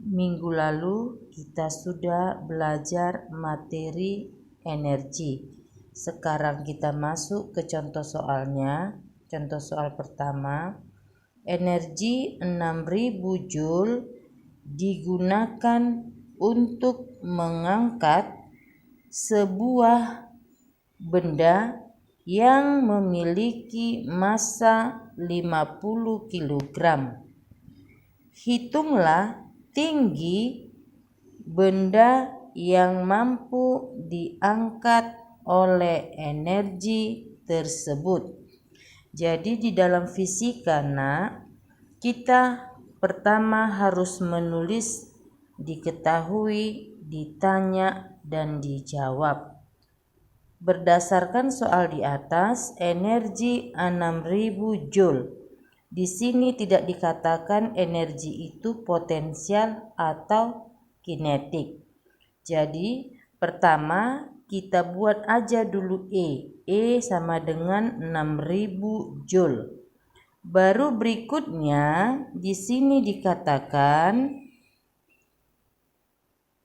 Minggu lalu kita sudah belajar materi energi. Sekarang kita masuk ke contoh soalnya. Contoh soal pertama, energi 6000 Joule digunakan untuk mengangkat sebuah benda yang memiliki massa 50 kg. Hitunglah tinggi benda yang mampu diangkat oleh energi tersebut. Jadi di dalam fisika, kita pertama harus menulis diketahui, ditanya, dan dijawab. Berdasarkan soal di atas, energi 6000 Joule. Di sini tidak dikatakan energi itu potensial atau kinetik. Jadi pertama kita buat aja dulu E sama dengan 6000 Joule. Baru berikutnya di sini dikatakan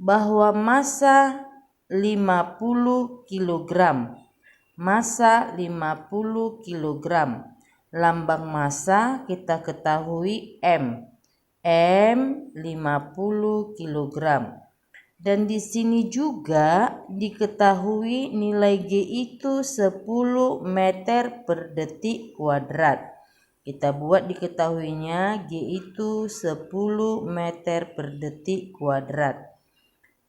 bahwa massa 50 kg. Massa 50 kg. Lambang massa kita ketahui M 50 kg. Dan di sini juga diketahui nilai G itu 10 meter per detik kuadrat. Kita buat diketahuinya G itu 10 meter per detik kuadrat.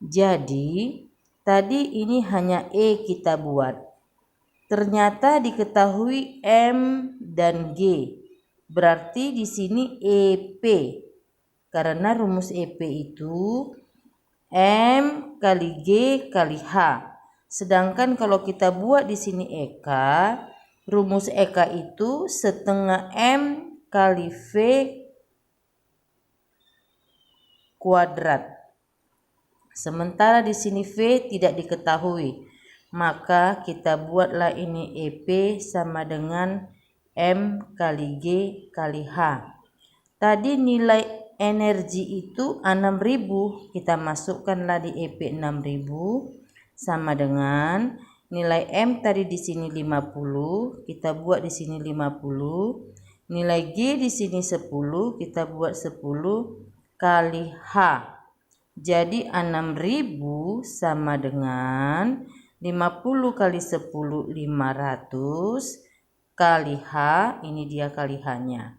Jadi tadi ini hanya E kita buat. Ternyata diketahui M dan G. Berarti di sini EP. Karena rumus EP itu M kali G kali H. Sedangkan kalau kita buat di sini EK, rumus EK itu setengah M kali V kuadrat. Sementara di sini V tidak diketahui. Maka kita buatlah ini EP sama dengan M kali G kali H. Tadi nilai energi itu 6000, kita masukkanlah di EP 6000 sama dengan nilai M tadi di sini 50, kita buat di sini 50. Nilai G di sini 10, kita buat 10 kali H. Jadi 6000 sama dengan 50 kali 10 500 kali H, ini dia kali H-nya.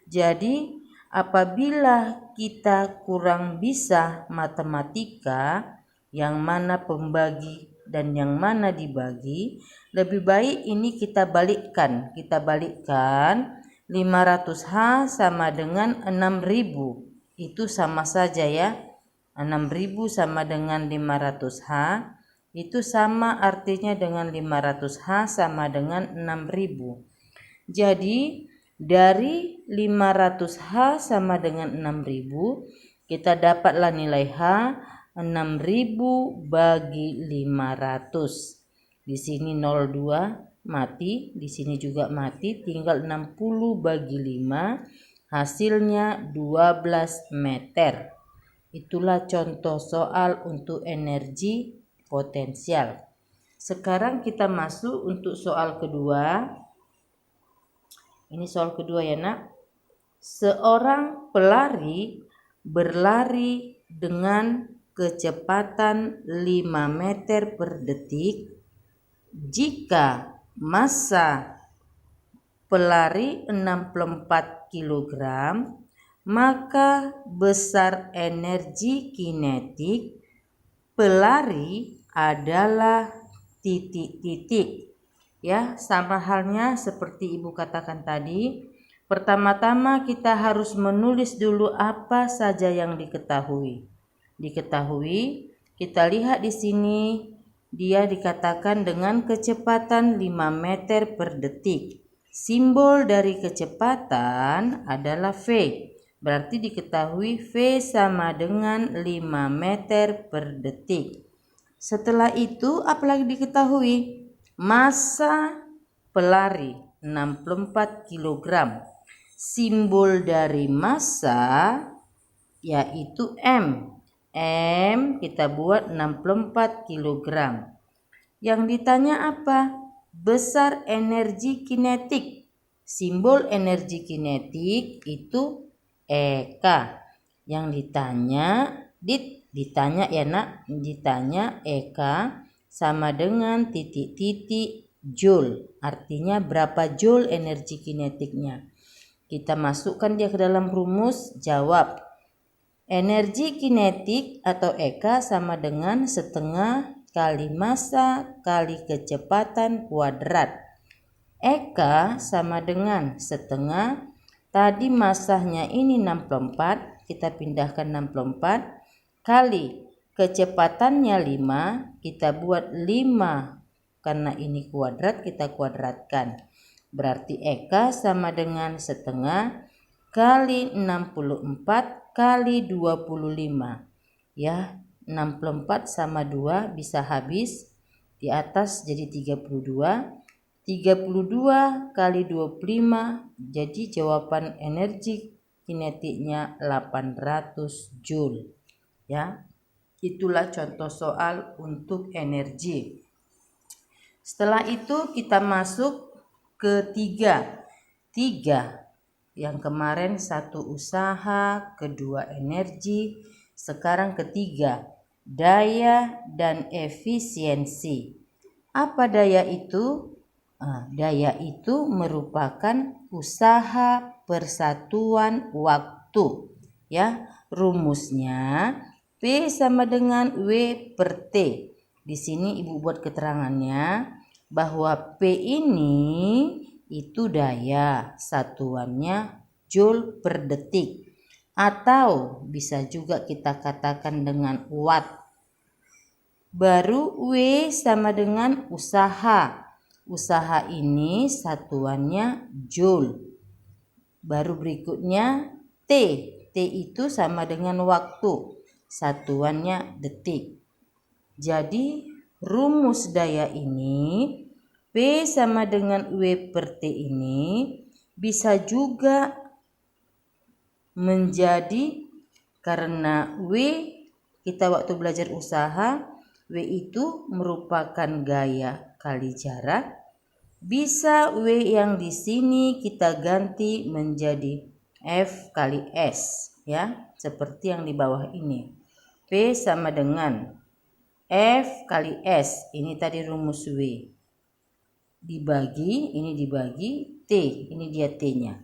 Jadi apabila kita kurang bisa matematika, yang mana pembagi dan yang mana dibagi, lebih baik ini kita balikkan. Kita balikkan 500H sama dengan 6000. Itu sama saja ya. 6000 sama dengan 500H. Itu sama artinya dengan 500H sama dengan 6000. Jadi dari 500H sama dengan 6000, kita dapatlah nilai H 6000 bagi 500. Di sini 02 mati, di sini juga mati, tinggal 60 bagi 5, hasilnya 12 meter. Itulah contoh soal untuk energi potensial. Sekarang kita masuk untuk soal kedua. Ini soal kedua ya nak. Seorang pelari berlari dengan kecepatan 5 meter per detik. Jika massa pelari 64 kg, maka besar energi kinetik pelari adalah titik-titik. Ya, sama halnya seperti ibu katakan tadi. Pertama-tama kita harus menulis dulu apa saja yang diketahui. Kita lihat di sini dia dikatakan dengan kecepatan 5 meter per detik. Simbol dari kecepatan adalah V. Berarti diketahui V sama dengan 5 meter per detik. Setelah itu apalagi diketahui? Massa pelari 64 kg. Simbol dari massa yaitu M. M kita buat 64 kg. Yang ditanya apa? Besar energi kinetik. Simbol energi kinetik itu EK. Yang ditanya ya nak, ditanya EK sama dengan titik-titik joule. Artinya berapa joule energi kinetiknya. Kita masukkan dia ke dalam rumus, jawab. Energi kinetik atau EK sama dengan setengah kali massa kali kecepatan kuadrat. EK sama dengan setengah, tadi massanya ini 64, kita pindahkan 64, kali kecepatannya 5, kita buat 5, karena ini kuadrat kita kuadratkan. Berarti EK sama dengan setengah kali 64 kali 25. Ya, 64 sama 2 bisa habis. Di atas jadi 32. 32 kali 25, jadi jawaban energi kinetiknya 800 joule. Ya, itulah contoh soal untuk energi. Setelah itu kita masuk ke 3. Yang kemarin 1 usaha, kedua energi, sekarang ketiga daya dan efisiensi. Apa daya itu? Daya itu merupakan usaha persatuan waktu. Ya, rumusnya P sama dengan W per T. Di sini Ibu buat keterangannya bahwa P ini itu daya, satuannya joule per detik, atau bisa juga kita katakan dengan watt. Baru W sama dengan usaha. Usaha ini satuannya joule. Baru berikutnya T. T itu sama dengan waktu, satuannya detik. Jadi rumus daya ini P sama dengan W per T ini bisa juga menjadi, karena W kita waktu belajar usaha, W itu merupakan gaya kali jarak. Bisa W yang di sini kita ganti menjadi F kali S, ya, seperti yang di bawah ini. P sama dengan F kali S, ini tadi rumus W. Ini dibagi T, ini dia T-nya.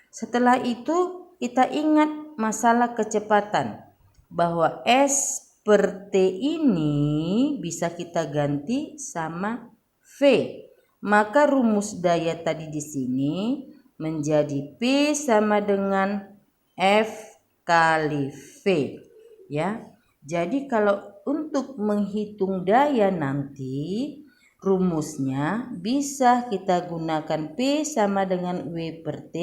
Setelah itu kita ingat masalah kecepatan, bahwa S per T ini bisa kita ganti sama V. Maka rumus daya tadi di sini menjadi P sama dengan F kali V. Ya. Jadi kalau untuk menghitung daya nanti, rumusnya bisa kita gunakan P sama dengan W per T,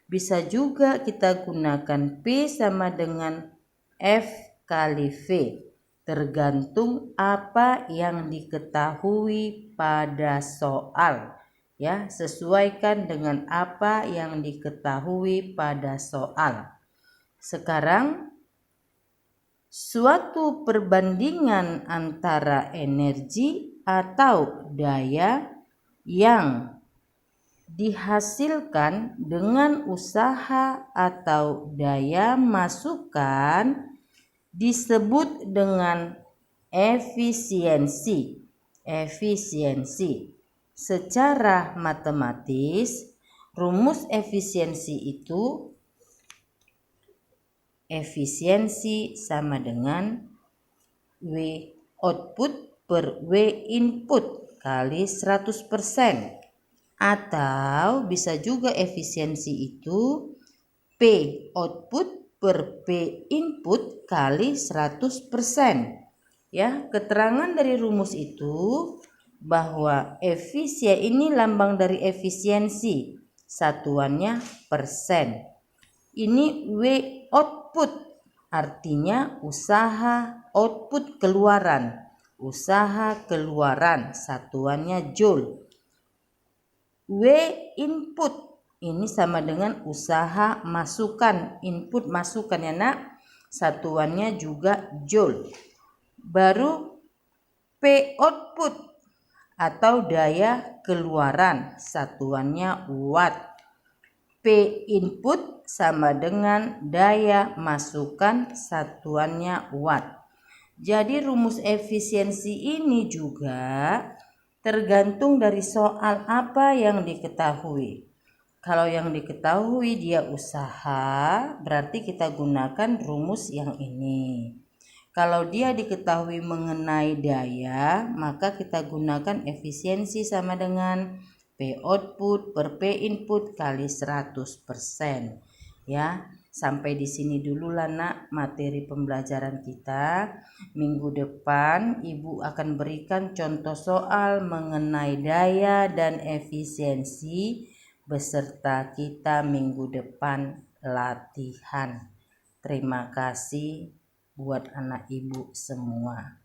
bisa juga kita gunakan P sama dengan F kali V, tergantung apa yang diketahui pada soal. Ya, sesuaikan dengan apa yang diketahui pada soal. Sekarang suatu perbandingan antara energi atau daya yang dihasilkan dengan usaha atau daya masukan disebut dengan efisiensi. Secara matematis, rumus efisiensi itu efisiensi sama dengan W output per W input kali 100%. Atau bisa juga efisiensi itu P output per P input kali 100%. Ya, keterangan dari rumus itu bahwa ini lambang dari efisiensi, satuannya persen. Ini W output, artinya usaha, output keluaran. Usaha keluaran, satuannya joule. W input, ini sama dengan usaha masukan, input masukan ya nak. satuannya juga joule. Baru P output atau daya keluaran, satuannya watt. P input sama dengan daya masukan, satuannya watt. Jadi rumus efisiensi ini juga tergantung dari soal apa yang diketahui. Kalau yang diketahui dia usaha, berarti kita gunakan rumus yang ini. Kalau dia diketahui mengenai daya, maka kita gunakan efisiensi sama dengan P output per P input kali 100%. Ya, sampai di sini dulu lah nak materi pembelajaran kita. Minggu depan Ibu akan berikan contoh soal mengenai daya dan efisiensi beserta kita minggu depan latihan. Terima kasih buat anak ibu semua.